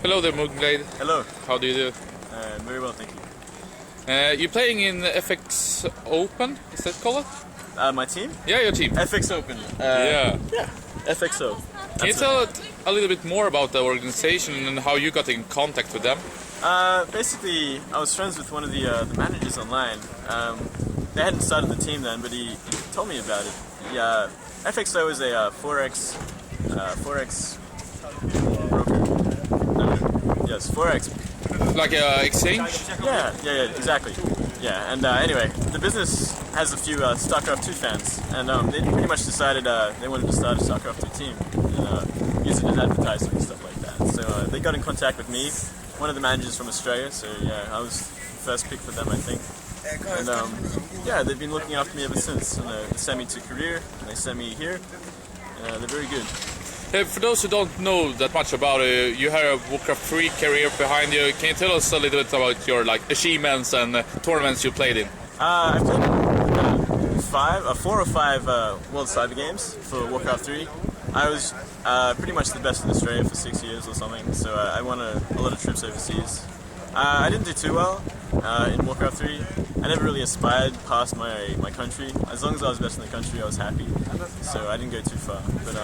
Hello there, mOOn-GLaDe. Hello. How do you do? Very well, thank you. You're playing in FX Open, is that called? My team? Yeah, your team. FX Open. Yeah, FXO. Can you tell a little bit more about the organization and how you got in contact with them? Basically, I was friends with one of the managers online. They hadn't started the team then, but he told me about it. FXO is a Forex broker. Yes, Forex. Like exchange? Yeah, exactly. Yeah, and anyway, the business has a few StarCraft 2 fans, and they pretty much decided they wanted to start a StarCraft 2 team and use it in advertising and stuff like that. So they got in contact with me, one of the managers from Australia, so yeah, I was first pick for them, I think. And yeah, they've been looking after me ever since. And, they sent me to Korea, and they sent me here. They're very good. For those who don't know that much about it, you have a Warcraft 3 career behind you. Can you tell us a little bit about your achievements and tournaments you played in? I've played 4 or 5 World Cyber Games for Warcraft 3. I was pretty much the best in Australia for 6 years or something, so I won a lot of trips overseas. I didn't do too well in Warcraft 3. I never really aspired past my country. As long as I was best in the country, I was happy. So I didn't go too far. But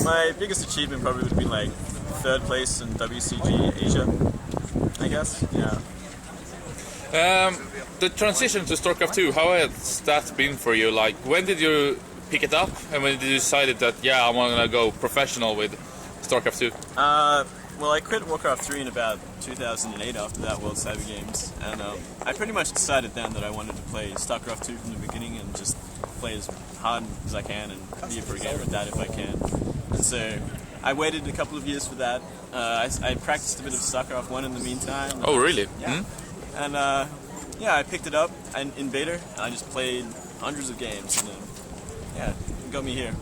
my biggest achievement probably would have been like 3rd place in WCG Asia, I guess. Yeah. The transition to StarCraft 2, how has that been for you? Like, when did you pick it up, and when did you decide that I'm gonna go professional with StarCraft 2? Well, I quit Warcraft 3 in about 2008 after that World Cyber Games, and I pretty much decided then that I wanted to play StarCraft 2 from the beginning and just play as hard as I can and be a pro gamer at that if I can. And so I waited a couple of years for that. I practiced a bit of StarCraft 1 in the meantime. Oh, really? Yeah. And yeah, I picked it up in beta, and I just played hundreds of games, and yeah, it got me here.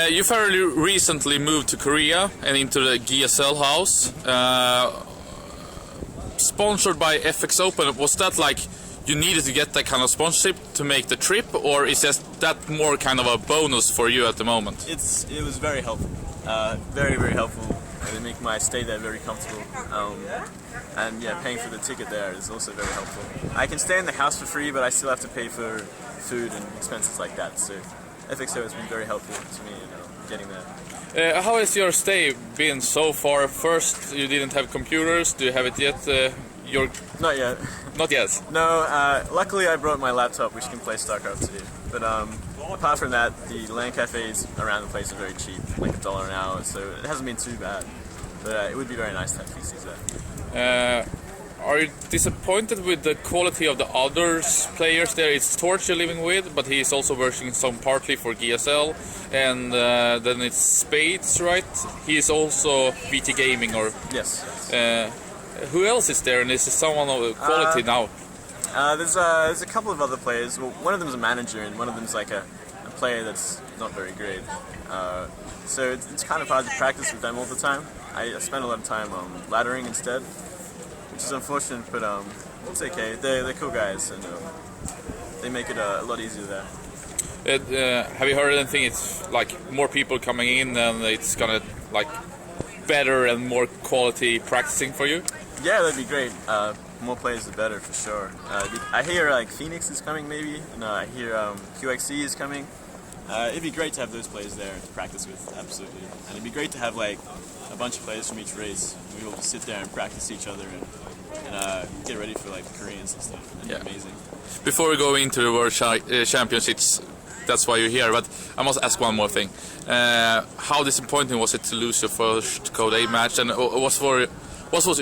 You fairly recently moved to Korea and into the GSL house, sponsored by FX Open. Was that like you needed to get that kind of sponsorship to make the trip, or is that more kind of a bonus for you at the moment? It was very helpful, very, very helpful. They make my stay there very comfortable, and yeah, paying for the ticket there is also very helpful. I can stay in the house for free, but I still have to pay for food and expenses like that. So FXO has been very helpful to me, getting there. How has your stay been so far? First, you didn't have computers. Do you have it yet? Not yet. Not yet? No, luckily I brought my laptop, which can play StarCraft 2. But apart from that, the LAN cafes around the place are very cheap, like $1 an hour, so it hasn't been too bad. But it would be very nice to have PCs there. Are you disappointed with the quality of the other players there? It's Torch you're living with, but he's also working some partly for GSL, and then it's CeBIT, right? He's also VT Gaming, or yes. Who else is there, and is someone of quality now? There's a couple of other players. Well, one of them's a manager, and one of them's like a player that's not very great. So it's kind of hard to practice with them all the time. I spend a lot of time laddering instead, which is unfortunate, but it's okay. They're cool guys, and they make it a lot easier there. Have you heard anything? It's like more people coming in, and it's gonna like better and more quality practicing for you? Yeah, that'd be great. More players the better, for sure. I hear like Phoenix is coming maybe, and I hear QXC is coming. It'd be great to have those players there to practice with, absolutely. And it'd be great to have like a bunch of players from each race. We all just sit there and practice each other and get ready for like the Koreans and stuff. It'd be amazing. Before we go into the World Championships, that's why you're here, but I must ask one more thing. How disappointing was it to lose your first Code 8 match, and what was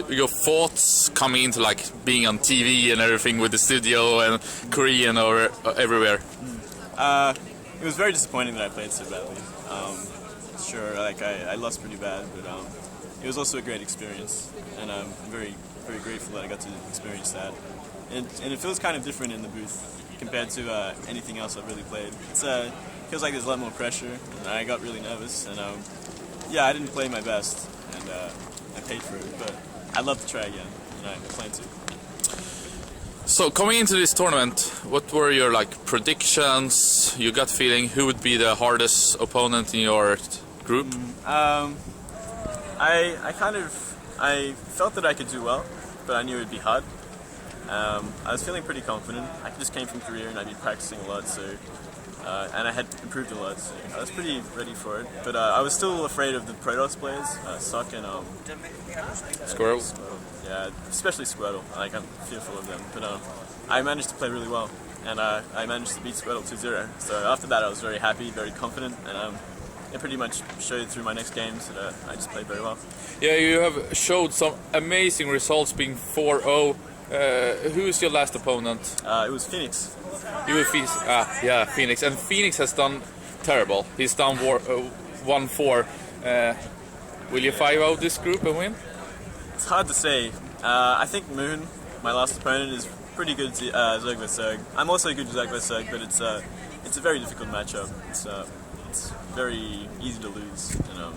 your thoughts coming into like being on TV and everything with the studio and Korean or everywhere? It was very disappointing that I played so badly. Sure, like I lost pretty bad, but it was also a great experience, and I'm very, very grateful that I got to experience that. And it feels kind of different in the booth compared to anything else I've really played. It feels like there's a lot more pressure, and I got really nervous, and yeah, I didn't play my best, and I paid for it, but I'd love to try again, and I plan to. So coming into this tournament, what were your predictions, your gut feeling? Who would be the hardest opponent in your group? I felt that I could do well, but I knew it would be hard. I was feeling pretty confident. I just came from Korea and I'd been practicing a lot, so and I had improved a lot, so I was pretty ready for it. But I was still afraid of the Protoss players, Suck and Squirrel. Yeah, especially Squirtle. Like, I'm fearful of them. But I managed to play really well, and I managed to beat Squirtle 2-0. So after that, I was very happy, very confident, and it pretty much showed through my next games that I just played very well. Yeah, you have showed some amazing results, being 4-0. Who is your last opponent? It was Phoenix. You were Phoenix. Yeah, Phoenix. And Phoenix has done terrible. He's done 1-4. Will you 5-0 this group and win? It's hard to say. I think mOOn, my last opponent, is pretty good Zerg vs Zerg. I'm also good Zerg vs Zerg, but it's a very difficult matchup. It's very easy to lose, and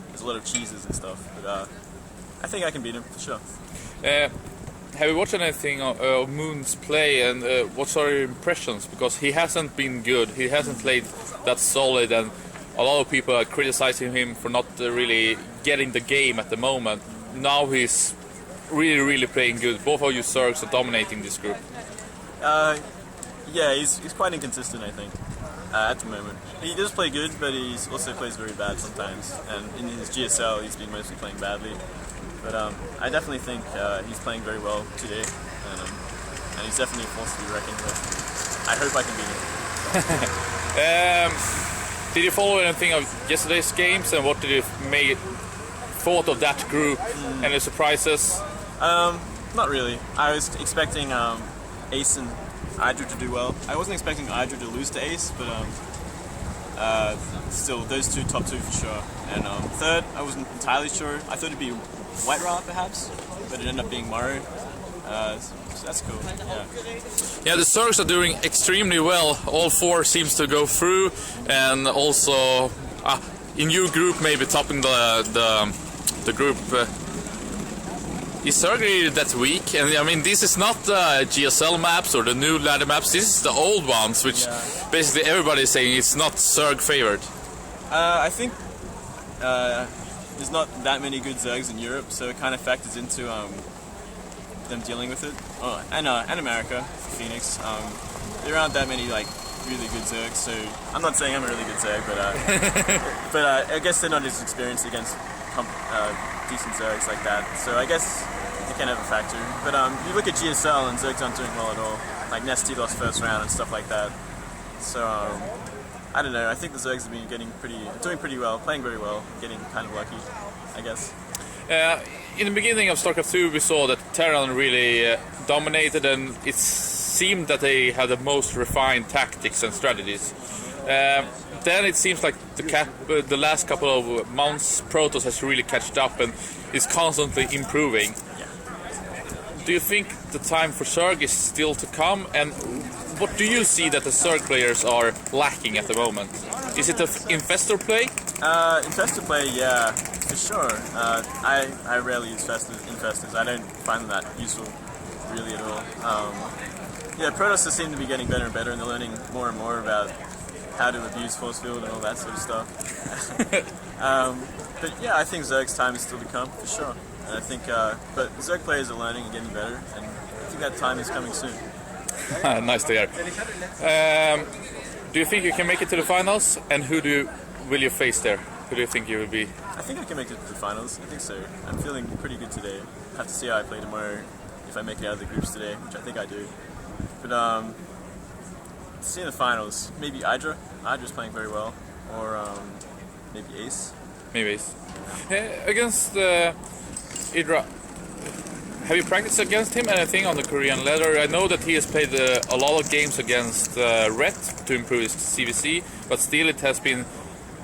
there's a lot of cheeses and stuff. But I think I can beat him for sure. Have you watched anything of mOOn's play, and what are your impressions? Because he hasn't been good. He hasn't played that solid, and a lot of people are criticizing him for not really getting the game at the moment. Now he's really playing good. Both of you Zergs are dominating this group. Yeah, he's quite inconsistent, I think, at the moment. He does play good, but he also plays very bad sometimes. And in his GSL, he's been mostly playing badly. But I definitely think he's playing very well today, and he's definitely a force to be reckoned with. I hope I can beat him. Did you follow anything of yesterday's games, and what did you thought of that group? Any surprises? Not really. I was expecting Ace and Hydra to do well. I wasn't expecting Hydra to lose to Ace, but still, those top two for sure. And third, I wasn't entirely sure. I thought it'd be White Ra perhaps, but it ended up being Maru. So that's cool. Yeah, the Zergs are doing extremely well. All four seems to go through, and also in your group maybe topping the group. Is Zerg really that weak? And I mean, this is not the GSL maps or the new ladder maps. This is the old ones, which basically everybody is saying it's not Zerg favored. I think there's not that many good Zergs in Europe, so it kind of factors into them dealing with it. Oh, and America, Phoenix. There aren't that many like really good Zergs, so I'm not saying I'm a really good Zerg, but I guess they're not as experienced against decent Zergs like that. So I guess it can have a factor. But you look at GSL and Zergs aren't doing well at all. Like Nesty lost first round and stuff like that. So I don't know. I think the Zergs have been doing pretty well, playing very well, getting kind of lucky, I guess. In the beginning of StarCraft 2, we saw that Terran really dominated, and it seemed that they had the most refined tactics and strategies. Then it seems like the last couple of months, Protoss has really catched up and is constantly improving. Do you think the time for Zerg is still to come? And what do you see that the Zerg players are lacking at the moment? Is it the infestor play? Infestor play, yeah, for sure. I rarely use infestors. I don't find them that useful, really, at all. Yeah, Protoss seem to be getting better and better, and they're learning more and more about how to abuse force field and all that sort of stuff. But yeah, I think Zerg's time is still to come, for sure. And I think, but Zerg players are learning and getting better, and I think that time is coming soon. Nice to hear. Do you think you can make it to the finals? And who will you face there? Who do you think you will be? I think I can make it to the finals. I think so. I'm feeling pretty good today. I have to see how I play tomorrow, if I make it out of the groups today, which I think I do. But see in the finals, maybe Hydra. Hydra's playing very well, or maybe Ace. Maybe Ace. Against Hydra, have you practiced against him anything on the Korean ladder? I know that he has played a lot of games against Ret to improve his CVC, but still it has been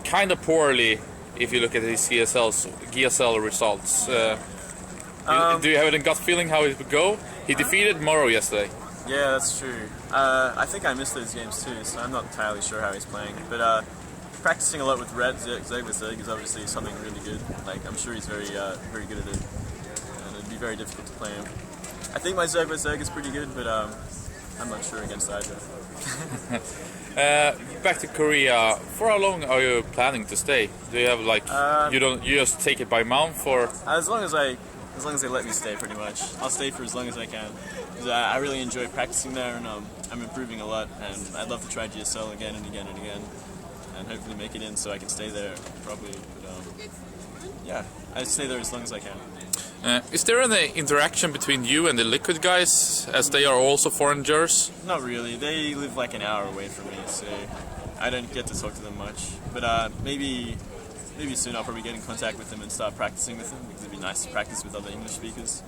kind of poorly if you look at his GSL results. Do you have a gut feeling how it would go? He defeated Morrow yesterday. Yeah, that's true. I think I missed those games too, so I'm not entirely sure how he's playing. But practicing a lot with Red Zerg vs Zerg is obviously something really good. Like, I'm sure he's very good at it, and it'd be very difficult to play him. I think my Zerg vs Zerg is pretty good, but I'm not sure against either. Back to Korea. For how long are you planning to stay? Do you have like you just take it by month or? As long as they let me stay, pretty much. I'll stay for as long as I can. 'Cause I really enjoy practicing there, and I'm improving a lot. And I'd love to try GSL again and again and again, and hopefully make it in so I can stay there properly. But yeah, I stay there as long as I can. Is there any interaction between you and the Liquid guys, as they are also foreigners? Not really. They live like an hour away from me, so I don't get to talk to them much. But maybe soon I'll probably get in contact with them and start practicing with them, because it'd be nice to practice with other English speakers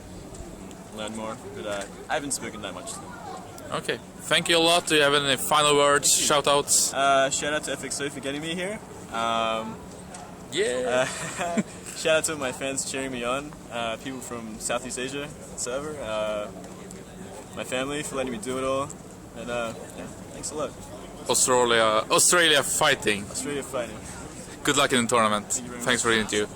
and learn more. But I haven't spoken that much to them. Okay, thank you a lot. Do you have any final words, shout-outs? Shout out to FXO for getting me here. Yeah. Shout out to my fans cheering me on, people from Southeast Asia server, my family for letting me do it all, and yeah, thanks a lot. Australia fighting. Australia fighting. Good luck in the tournament. Thank you very much. Thanks for the interview.